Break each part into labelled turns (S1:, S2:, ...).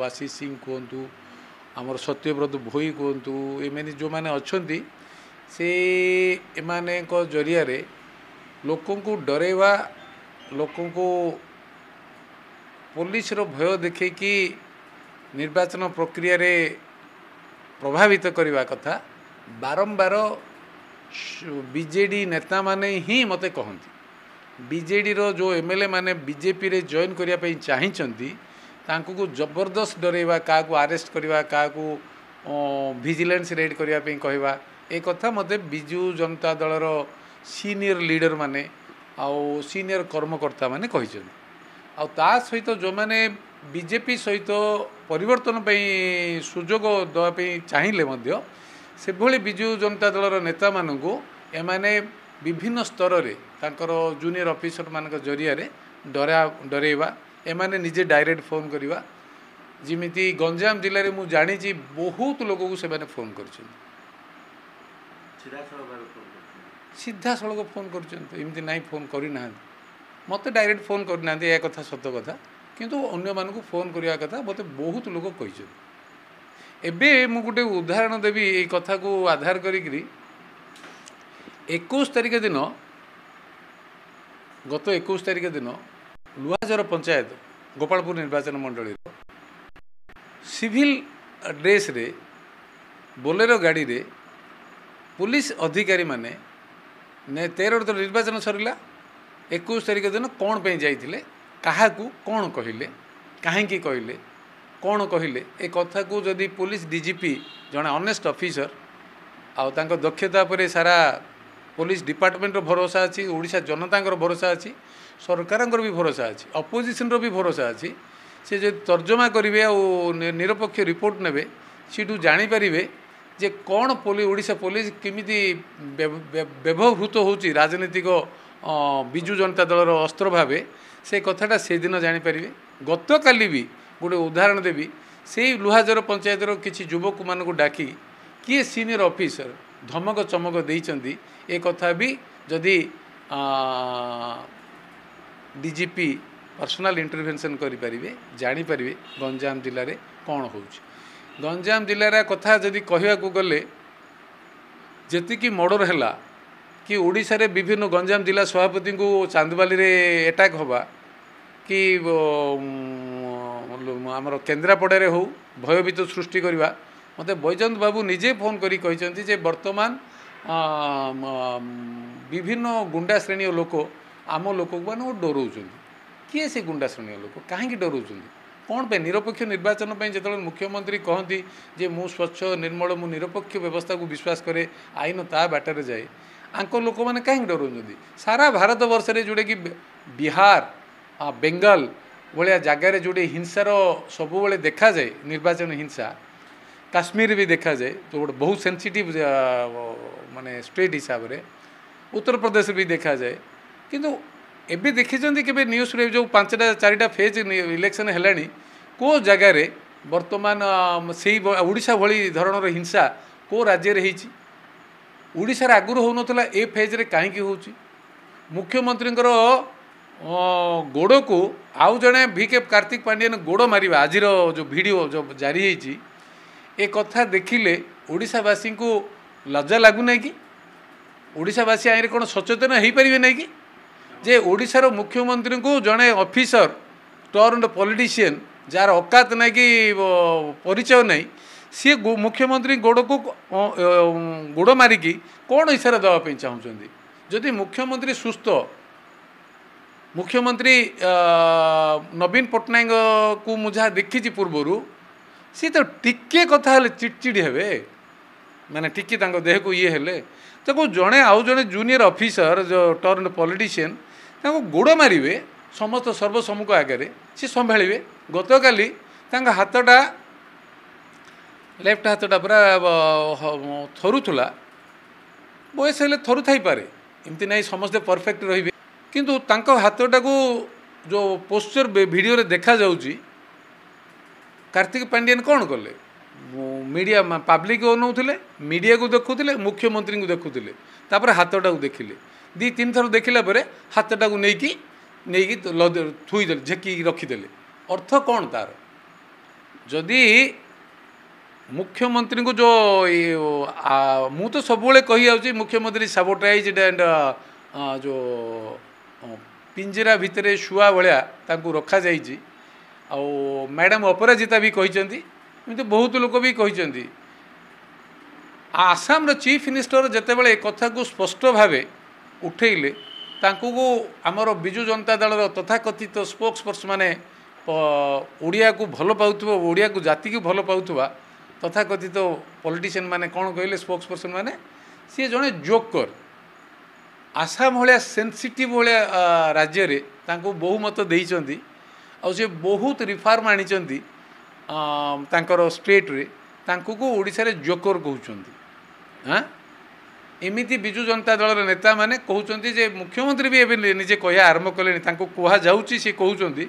S1: आशीष सिंह कहतु आमर सत्यव्रत भोई कहतु एम जो मैंने अच्छा से एमान जरिया लोक डरवा लोक पुलिस भय देखी निर्वाचन प्रक्रिया रे प्रभावित करने कथा बारंबार बीजेडी नेता माने ही मते कहती बीजेडी रो जो एमएलए माने बीजेपी रे जॉइन करने चाहिए तांको जबरदस्त डरवा क्या आरेस्ट करवा क्या विजिलेंस रेड करने कहवा ए कथा मते बिजू जनता दलर सीनियर लीडर माने आउ सीनियर कर्मकर्ता माने कहिसेन आउ ता सहित जो माने बीजेपी सहित परिवर्तन सुजोग देवाई चाहिए से भली बिजू जनता दलर नेता मानू एमाने विभिन्न स्तर रे तांकर जूनियर ऑफिसर मान जरिया डरेवा एमाने निजे डायरेक्ट फोन करवा जिमिति गंजाम जिले में मुझे जानी बहुत लोक को से फोन कर सीधा सड़क फोन करमती ना फोन करना मत डायरेक्ट फोन करना यह कथा सत कथा किंतु अन्य मानक फोन करने कथा मत बहुत लोक कही एबे मु गोटे उदाहरण देवी ये कथा को आधार करी 21 तारिख दिन गत 21 तारिख दिन लुहाजर पंचायत गोपालपुर निर्वाचन मंडल सिविल ड्रेस रे बोलेरो गाड़ी रे पुलिस अधिकारी माने ने 13 निर्वाचन सरला 21 तारिख दिन कौन पे जाइथिले काहाकू कौन कहले कहीं कहले कौन कहले ए कथा को जदि पुलिस डीजीपी जड़े ऑनेस्ट ऑफिसर आउ तांको दक्षता पर सारा पुलिस डिपार्टमेंट भरोसा अच्छी ओडिशा जनता भरोसा अच्छी सरकार भी भरोसा अच्छी अपोजिशन भी भरोसा अच्छी से जो तर्जमा करेंगे आ निरपेक्ष रिपोर्ट ने सीठू जापर जे कौन ओडिशा पुलिस केमिति व्यवहृत होची राजनीतिक बिजू जनता दलर अस्त्र भावे से कथाटा से दिन जापर गत काली भी गोटे उदाहरण देवी से लुहाजर पंचायतर किसी युवक मानक डाकी किए सीनियर ऑफिसर धमक चमक देइचंदी ए कथा भी जदि डीजीपी पर्सनल इंटरवेंशन करें जापर गंजाम जिले में कौन हो गंजाम जिलार कथा जदि कहवा गले जी मर्डर है कि ओडिशा रे विभिन्न गंजाम जिला सभापति को चांदबाली रे अटैक होगा कि आमर केन्द्रापड़े हो भयभीत सृष्टि करवा मते बैजंत बाबू निजे फोन करी कहते जे वर्तमान विभिन्न गुंडा श्रेणी लोक आम लोक मान डराऊँ किए से गुंडा श्रेणी लोक कहीं डराऊँ कौन पे निरपेक्ष निर्वाचन जो मुख्यमंत्री कहती जे मु स्वच्छ निर्मल मु निरपेक्ष व्यवस्था को विश्वास करे आईन ता बाटर जाए आंको लोक मैंने कहीं डराऊँ सारा भारत वर्ष में जोड़े कि बिहार बेंगल भाया जगार जोड़े हिंसार सबुबले देखा जाए निर्वाचन हिंसा काश्मीर भी देखा जाए तो गोटे बहुत सेंसिटिव माने स्टेट हिसाब से उत्तर प्रदेश भी देखा जाए किंतु एबे देखी के न्यूज रे जो 5टा-4टा फेज इलेक्शन है को जगार बर्तमान से ओडिशा भली धरणर हिंसा को राज्य रे होती ओडिशा आगुरी हो नाला ए फेज रे कहीं हो मुख्यमंत्री गोड़ को आउ जड़े VK कार्तिक पांडियन गोड़ मार आज जो वीडियो जो जारी होती ए कथा देखिले ओडिशावासी को लज्जा लगुना कि ओडिशावासी आईने कौन सचेतन हो पारे ना कि जे ओडिशार मुख्यमंत्री को जड़े ऑफिसर टर्न्ड पॉलिटिशियन जार औकात ना कि परिचय नहीं सी मुख्यमंत्री गोड़ को गोड़ मारिकी कौन इशारा देवाई चाहते जदि मुख्यमंत्री सुस्थ मुख्यमंत्री नवीन पट्टनायक को मुझा देखी पूर्वर सी तो टिके कथा हेले चिड़चिड़ी हे माने टिके देह को ये हेले तो जड़े आउ जड़े जूनियर ऑफिसर जो टर्न्ड पॉलिटिशियन गोड़ मारे समस्त सर्वसम्मुख आगे सी संभाळे गत काली हाथटा लेफ्ट हाथटा पूरा थरुला बयस हेले थरु थाई पारे एमती नहीं समस्ते परफेक्ट रही किंतु तांको हाथटा को जो पोस्चर वीडियो रे देखा जाउची कार्तिक पांडियन कौन कले मीडिया पब्लिक अनाऊले मीडिया को देखुले मुख्यमंत्री को देखुले तापर हाथटा को देखिले 2-3 थर देखला हाथटा को नहीं थुईदे झेकी रखीदे अर्थ कौन तार जदि मुख्यमंत्री को जो मु तो सब कही आउची मुख्यमंत्री सबोटाइज एंड जो पिंजरा भितर शुआ भाया रखा जाइए आ मैडम अपराजिता भी कहते एमती बहुत लोक भी कहते आसाम चीफ मिनिस्टर जितेबाला एक कथा को स्पष्ट भाव उठेले को आमर विजु जनता दल तथाकथित स्पोक्स पर्सन मैंने ओडिया को भल पाउथुवा ओडिया को जाति को भल पाउथुवा तथाकथित पॉलिटिशियन माने कौन कहले स्पोक्स पर्सन माने सी जड़े जोकर आसाम भाया सेंसिटिव भाया राज्य रे तांको बहुमत देइचंदी आ से बहुत रिफॉर्म आनिचंदी तांकर स्टेट रे तांको को ओडिसा रे जोकर कहउचंदी हाँ एमिति विजु जनता दल नेता माने कहउचंदी जे मुख्यमंत्री भी एबे निजे कहया आरंभ कले तांको कुहा जाउची से कहउचंदी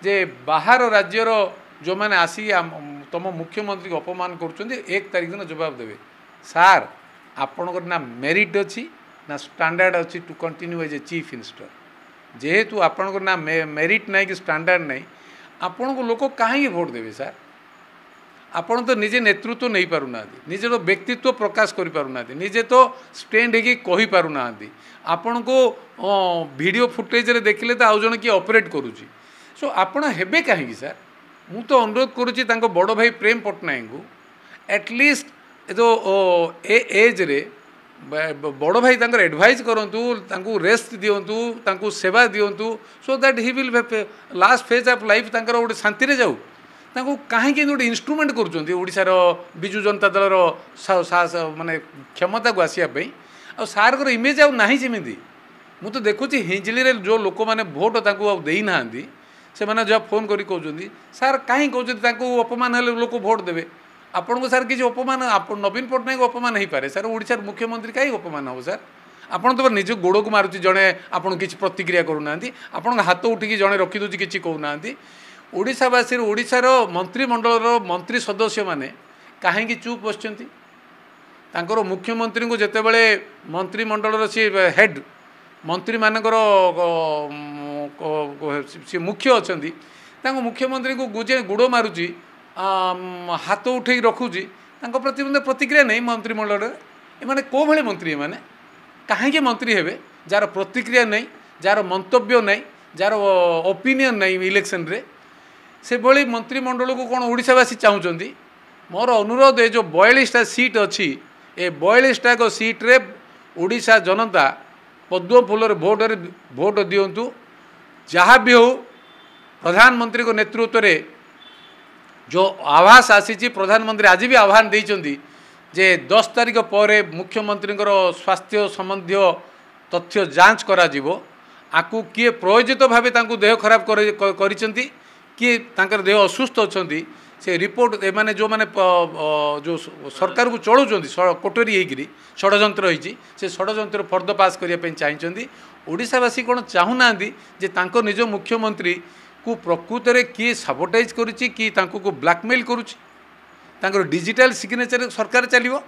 S1: जे बाहर राज्यर जो मैंने आसी तुम मुख्यमंत्री को अपमान कर 1 तारिख दिन जवाब देवे सार आपणकर ना मेरिट अच्छी ना स्टैंडर्ड अच्छी to continue as a chief minister जेहेतु आपणकर ना मेरिट ना कि स्टैंडर्ड ना आपण को लोक कहीं भोट देवे सार आपण तो निजे नेतृत्व नहीं पारुना निजे तो व्यक्तित्व प्रकाश करि पारुना निजे तो स्टैंड है कि कहि पारुना आपण को वीडियो फुटेज रे देखिले तो आउ जण कि ऑपरेट करूची सो आपण हेबे कहीं सर मु तो अनुरोध करुच्ची बड़ भाई प्रेम पट्टनायक को एटलिस्ट जो एज रे बड़ भाई एडवाइज करूँ रेस्ट दिंतु सेवा दिंतु so that he will last phase of life गोटे शांति जाऊ कहीं गोटे इंस्ट्रुमेंट करुँचार विजु जनता दल माने क्षमता को आसापी आ सार इमेज आउ ना जमी मु तो देखुची हिंजली जो लोक मैंने भोट देना से मैंने जब फोन करी कहते सार कहीं कहते अपमान हेल्ले लोक भोट देवे आपन को सार किसी अपमान नवीन पट्टनायक अपमान हो पारे सार ओडिशार मुख्यमंत्री कहीं अपमान हम सार आपन तो निज गोड़ को मारुति जड़े आपन किसी प्रतिक्रिया करूना आपन हाथ उठिकी जड़े रखिदे किसी कहूना ओडिशावासी ओडिशार मंत्रिमंडल मंत्री सदस्य माने कहीं चुप बसचंती तांकर मुख्यमंत्री को जितेबाला मंत्रिमंडल सी हेड मंत्री मानकर सी मुख्य अच्छा मुख्यमंत्री को गुजे गुड़ मारुची हाथ उठे रखुची प्रति प्रतिक्रिया नहीं मंत्रिमंडल एमाने को भले मंत्री एमाने कहीं मंत्री हेबे जार प्रतिक्रिया नहीं जार मंतव्य नहीं जार ओपिनियन नहीं इलेक्शन रे से भली मंत्रिमंडल को कौन ओडिशावासी चाहूँगी मोर अनुरोध है जो 42टा सीट अच्छी ए 42टा सीट रे ओडिशा जनता पद्म फूलर भोट दिंतु जहाँ भी हो प्रधानमंत्री को नेतृत्व रे जो आभास आसी प्रधानमंत्री आज भी आह्वान देइचंदी जे 10 तारिख पर मुख्यमंत्री स्वास्थ्य संबंधी तथ्य जांच करा जिवो आकु किए प्रयोजित भावे देह खराब करिसेंती किए तांकर देह असुस्थ अछंती से रिपोर्ट एमाने जो माने जो सरकार को चलुचंती कोटरी होगी षड्यंत्र होती से षड्यंत्र पर्दाफाश करने चाहिए ओडिशावासी कौन चाहूना जे तांको निज मुख्यमंत्री को प्रकृत में किए साबोटाइज करुच्ची कि को ब्लैकमेल करुच्ची डिजिटल सिग्नेचर सरकार चलो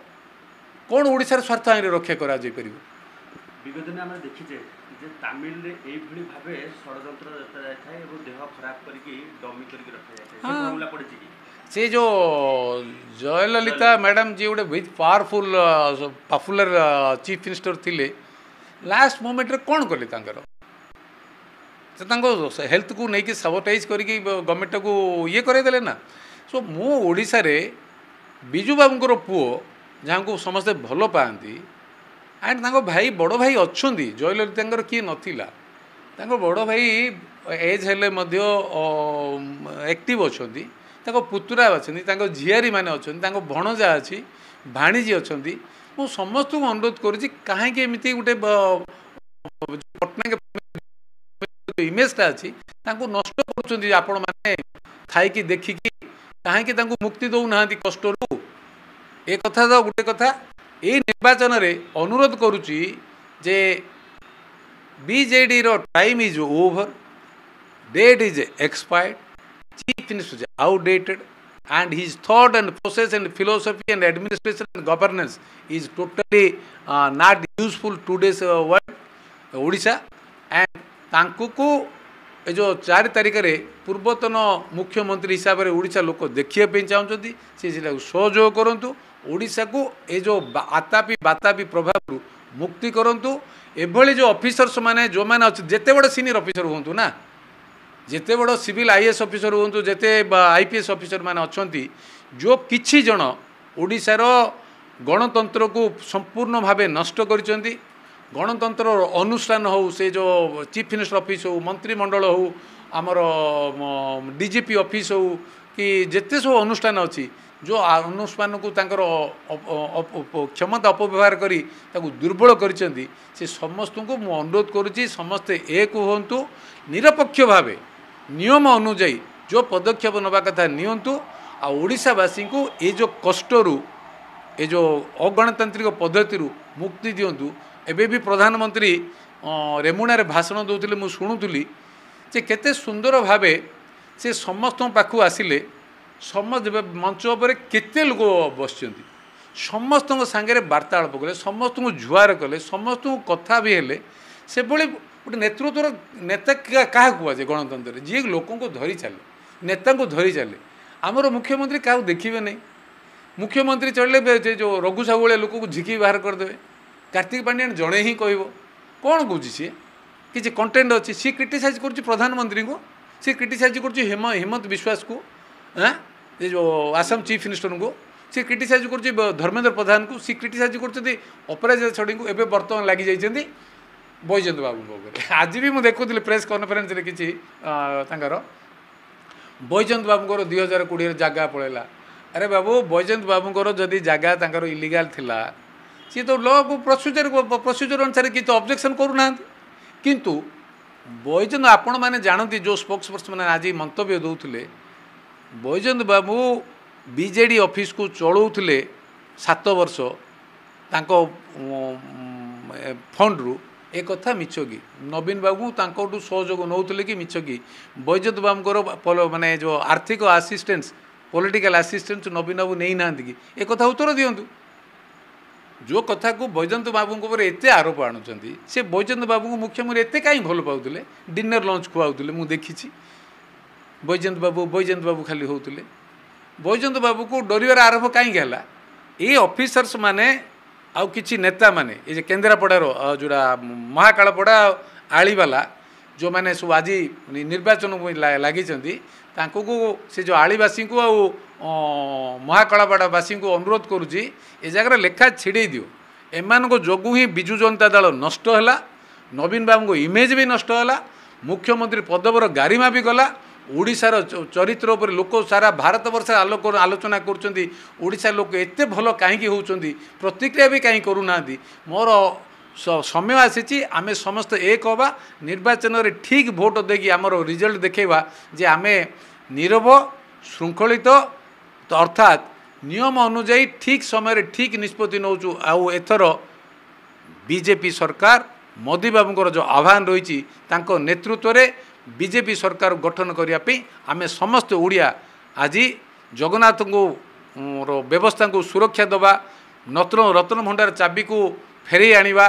S1: कौन ओडिशार स्वार्थ आईन रक्षा करा जाय परिबो
S2: विगत दिन आम देखीचे तामिल रे एई भली भाबे षड्यंत्र जता जाय थाए एवं देह खराब करके डमी करके रखा जाय थाए से मामला पड़े छी
S1: से जो जयललिता मैडम जी गोटे बहुत पावरफुल पॉपुलर चीफ मिनिस्टर थिले लास्ट मोमेंट रे कौन कले से हेल्थ को लेकिन सबटाइज करके गवर्नमेंट को ये करदेले ना सो मु ओडिशा रे बिजू बाबूर पुओ जहाँ को समस्ते भल पाती एंड भाई बड़ भाई अच्छा जयललिता किए नाला बड़ भाई एज हेल्ले एक्टिव अच्छा पुतुरा अच्छा झियारी मैंने अच्छा भणजा अच्छी भाणीजी अच्छा मु समस्त को अनुरोध करुँच कहीं एमती गोटे पट्टनायक इमेजटा अच्छी नष्ट कर आपण मैंने थी देखिकी कहीं मुक्ति दौना कष्ट एक कथा तो गोटे कथा ये निर्वाचन रे अनुरोध करुच्ची जे बीजेडी रो time is over date is expired chief minister outdated and his thought and process and philosophy and administration and governance is totally not useful today's world Odisha and तांकु को ए जो 4 तारिख रे पूर्वतन मुख्यमंत्री हिसाब से ओडिशा लोक देखिए चाहते से सहयोग करूँ ओडिशा को ए जो आतापी बातापी प्रभाव मुक्ति करूँ एभली जो ऑफिसर्स माने जो मैंने अच्छे जिते बड़ सीनियर ऑफिसर हूँ ना जिते बड़ सिविल आईएएस ऑफिसर हूँ जिते आईपीएस ऑफिसर माने अच्छा जो किछि जन ओडिशार गणतंत्र को संपूर्ण भाव नष्ट करिसेंती गणतंत्र अनुष्ठान हो से जो चीफ मिनिस्टर ऑफिस हो मंत्रिमंडल हो आमर डीजीपी ऑफिस हो कि जिते सब अनुष्ठान अच्छी जो अनुष्ठान को तांकर क्षमता अपव्यवहार करी ताकू दुर्बल करिसेंती से समस्त को मु अनुरोध करुच्ची समस्ते एक हूँ निरपेक्ष भाव नियम अनुजाई जो पदक्षेप नवा कथा नियंतु आ ओडिशावासी को ये जो कष्टरू ये जो अगणतांत्रिक पद्धति मुक्ति दिंतु एबे भी प्रधानमंत्री रेमुणार भाषण दौले मुझे शुणुली जे केते सुंदर भावे से समस्त पाखु आसिले समस्त मंच पर केते लोक बस समस्त सांगे वार्तालाप कले समस्त को जुआर कले समस्त को कथा भी हेले से भली गोटे नेतृत्वर नेता क्या कहुए गणतंत्र जी लोक धरी चले नेता को धरी चले आमर मुख्यमंत्री क्या देखिए नहीं मुख्यमंत्री चढ़ले जो रघु साहू भाई लोक को झिकी बाहर करदे कार्तिक पांड्यान जड़े ही कह कौन कौन सी किसी कंटेंट अच्छी सी क्रिटिसाइज कर प्रधानमंत्री को सी क्रिटिसाइज कर हेमंत विश्वास को हाँ ये जो आसाम चीफ मिनिस्टर को सी क्रिटिसाइज कर धर्मेंद्र प्रधान को सी क्रिटिसाइज कर अपराजिता छड़ी को एवं बर्तमान लगी जाइए बैजयंत बाबू आज भी मुझे देखुली प्रेस कॉन्फ्रेंस रे किसी बैजयंत बाबूर 2020 जगह पड़ेगा अरे बाबू बैजयंत बाबूर जदि जगह इलिगाल थिला सी तो लॉ को प्रोसीजर अनुसार किसी ऑब्जेक्शन करूना किंतु बैजयंत आपण मैंने जानती जो स्पोक्स पर्सन आज मंतव्य दौले बैजयंत बाबू बीजेडी ऑफिस को चलाउले 7 वर्ष तांको फंड रु एक कथा मिछ कि नवीन बाबू तांकोटू सहयोग नौले कि मिछ कि बैजयंत बाबूर माने जो आर्थिक असिस्टेंस पॉलिटिकल असिस्टेंस नवीन बाबू नहीं ना कि एक कथा उत्तर दिंतु जो कथा को बैजयंत बाबू एत आरोप आणुंट से बैजयंत बाबू को मुख्यमंत्री एत कहीं भल पाते डिनर लंच खुआउले मुझे देखी बैजयंत बाबू खाली होते बैजयंत बाबू को डर आरोप कहीं ये ऑफिसर्स माने आउ किछि नेता माने ये केन्द्रापड़ार जोड़ा महाकालपड़ा आलीवाला जो मैंने सब आज निर्वाचन लगी को से जो आलीवासी को महाकालपड़ावासी को अनुरोध करुच्ची ए जगह लेखा छिड़े दियो एमान जोगु ही विजु जनता दल नष्ट है नवीन बाबू को इमेज भी नष्ट है मुख्यमंत्री पदवर गारिमा भी गला ओडिशार चरित्र उपर लोक सारा भारत वर्ष आलोचना करुँचा लोक एत भल कहीं होती प्रतिक्रिया भी कहीं करूना मोर समय आसी आमे समस्त एक हवा निर्वाचन रे ठीक भोट देकी आमर रिजल्ट देखा जे आमे नीरव श्रृंखलित तो अर्थात नियम अनुजाई ठीक समय ठीक निष्पत्ति नौचु आउ एथर बीजेपी सरकार मोदी बाबूर जो आह्वान रही नेतृत्व में बीजेपी सरकार गठन करने आमे समस्त ओडिया आज जगन्नाथ को व्यवस्था को सुरक्षा दबा रत्न भंडार चाबी को फेरे आनिबा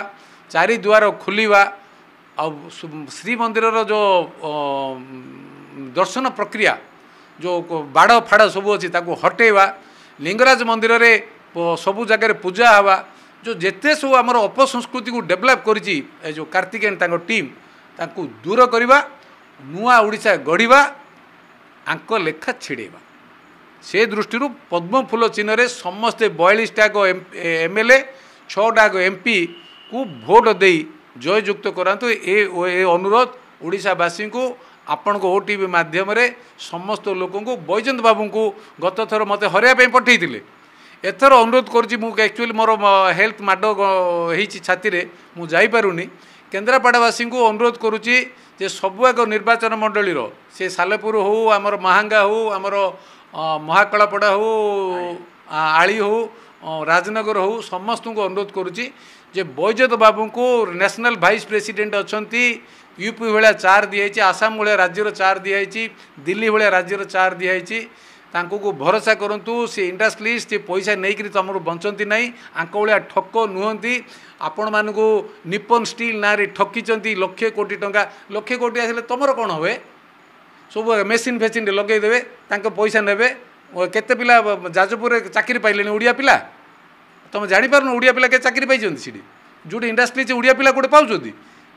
S1: चारि द्वार खोलिबा आ श्रीमंदिर जो दर्शन प्रक्रिया जो बाड़ फाड़ सब अच्छी हटेवा लिंगराज मंदिर रे सबू जगह पूजा हवा जो जेते सब आमर अपसंस्कृति को डेभलप करिछि जो कार्तिकेयन तांको टीम तांको दूर करवा नुआ ओडिशा गढ़ा आंक लेखा छिड़ेवा से दृष्टि पद्म फूल चिन्ह रे समस्ते 42 टाक एमएलए 6 टाक एमपी को भोट दे जययुक्त करातु ए अनुरोध ओडिशावासी को आपण को ओटीवी माध्यम रे समस्त लोक को बैजयंत बाबू को गत थर मत हरया पठे एथर अनुरोध कर एक्चुअली मोर हेल्थ माड हो छाती रे मु जाई पारुनी केन्द्रापड़ावासी को अनुरोध करुच्ची जे सबुआग निर्वाचन मंडली से सालेपुर हो आमर महांगा हो आमर महाकालपड़ा हो आली हो राजनगर हो समस्त को अनुरोध करुच्ची जे बैजयंत बाबू को नेशनल वाइस प्रेसिडेंट अच्छी यूपी भाया 4 दिखाई आसाम भाया राज्यर 4 दिखाई दिल्ली भाया राज्यर 4 दिखाई तांको को भरोसा करंतु से इंडस्ट्रिज से पैसा नहीं तुम बंचती ना आंक भाया ठक नुहति आपण मान को निप्पन स्टील ना ठकी लक्षे कोटी टंका लक्षे कोटी आसे तुमर कौन हुए सब मेसीन फेसीन लगेदेवे पैसा ने केते पिला जाजपुर चाकरी पाइले ओडिया पिला तुम जापार ओडिया पिला के चाकरी पाई जो इंडस्ट्री से ओडिया पिला गोटे पाँच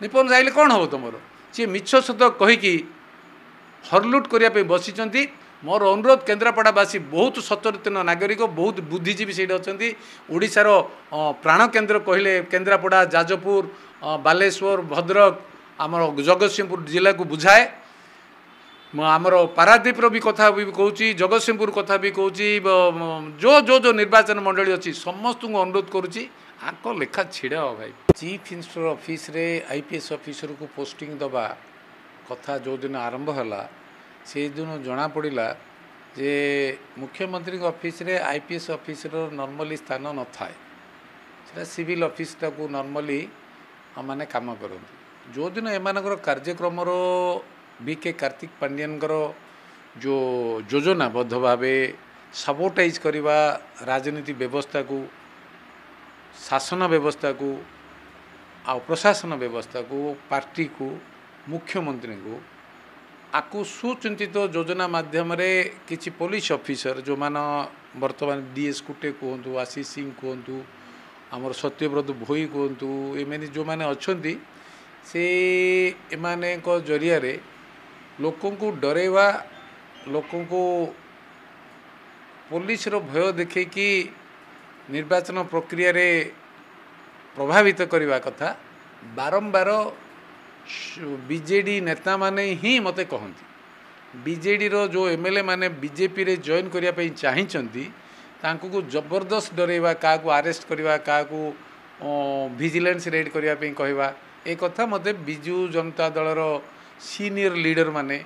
S1: निपन आइले कौन हम तुम सी मिछ सत कहीकि हरलुट करने बसी मोर अनुरोध केन्द्रापड़ावासी बहुत सचेतन नागरिक बहुत बुद्धिजीवी से अच्छा ओडिशार प्राण केन्द्र कहले केन्द्रापड़ा जाजपुर बालेश्वर भद्रक आमर जगतसिंहपुर जिला को बुझाए आमर पारादीपर भी कथा भी कहूँ जगतसिंहपुर कथा भी कहूँ जो जो जो निर्वाचन मंडली अच्छी समस्त को अनुरोध करुँची आक लेखा छिड़ा भाई चीफ इन्स्पेक्टर ऑफिस रे आईपीएस ऑफिसर को पोस्टिंग दबा कथा जो दिन आरंभ है से दिन जना पड़ा जे मुख्यमंत्री ऑफिस रे आईपीएस ऑफिसर नॉर्मली स्थान न थाए से सिविल ऑफिस को नॉर्मली माने काम करते जो दिन एमानकर कार्यक्रम बीके कार्तिक पांड्यानकर जो योजनाबद्ध भाव सबोटाइज करवा राजनीति व्यवस्था को शासन व्यवस्था को आ प्रशासन व्यवस्था को पार्टी को मुख्यमंत्री को आकु सुचिंतित योजना माध्यम किसी पुलिस ऑफिसर जो मान बर्तमान डीएस कुटे कहतु आशीष सिंह कहतु आमर सत्यव्रत भोई कहतु एम जो मैंने अच्छा से एमाने जरिया लोकों को डरेवा लोकों को पुलिस भय देखे कि निर्वाचन प्रक्रिया रे प्रभावित करने कथा बारंबार बीजेडी नेता माने ही मते कहती बीजेडी रो जो एमएलए माने बीजेपी रे जॉइन करने चाहिए तांको को जबरदस्त डरेवा क्या अरेस्ट करवा क्या विजिलेंस रेड करने कहवा ए कथा मते बिजू जनता दलर सीनियर लीडर माने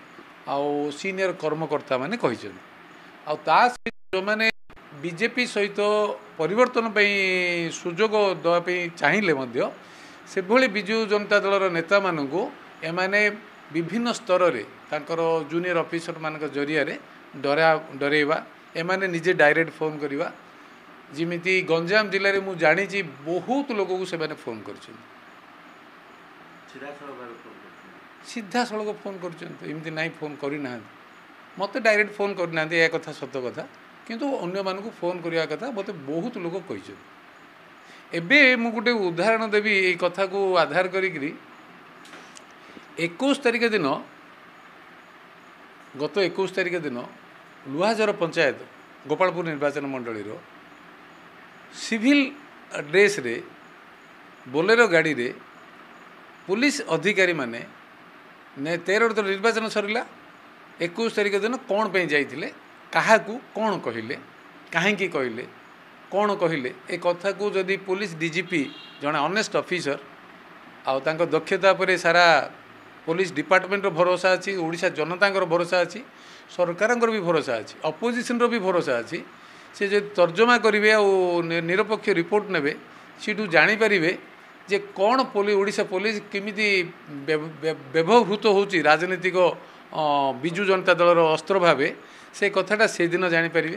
S1: आउ सीनियर कर्मकर्ता माने कहिसेन आउ ता जो माने बीजेपी सहित परिवर्तन सुजोग देवाई चाहिए से भली बिजू जनता दलर नेता मानू एमाने विभिन्न स्तर रे तांकर जूनियर ऑफिसर मान जरिया डरेवा एमाने निजे डायरेक्ट फोन करवा जिमिति गंजाम जिले में मुझे जानी बहुत लोगों को से फोन कर सीधा सड़क फोन करमती ना फोन करना मत डायरेक्ट फोन करना यह कथा सत कथा किंतु अन्य मानक फोन करने कथा मत बहुत लोग कही एबे मु गोटे उदाहरण देवी ये कथा को आधार करी 21 तारिख दिन गत 21 तारिख दिन लुहाजर पंचायत गोपालपुर निर्वाचन मंडली सिविल ड्रेस रे बोलेरो गाड़ी रे पुलिस अधिकारी माने ने 13 तो निर्वाचन सरला 21 तारिख दिन कौन पे जाइथिले काहा को कौन कहले कहीं कहले कौन कहले ए कथा को जदि पुलिस डीजीपी जड़े ऑनेस्ट ऑफिसर आउ तांको दक्षता पर सारा पुलिस डिपार्टमेंट भरोसा अच्छी ओडिशा जनता भरोसा अच्छी सरकार भी भरोसा अच्छी अपोजिशन भी भरोसा अच्छी से जो तर्जमा करेंगे आ निरपेक्ष रिपोर्ट ने सीठू जानीपारे जे कौन ओडिशा पुलिस केमिति व्यवहृत होची राजनीतिक बिजू जनता दलर अस्त्र भावे से कथाटा से दिन जानीपारे।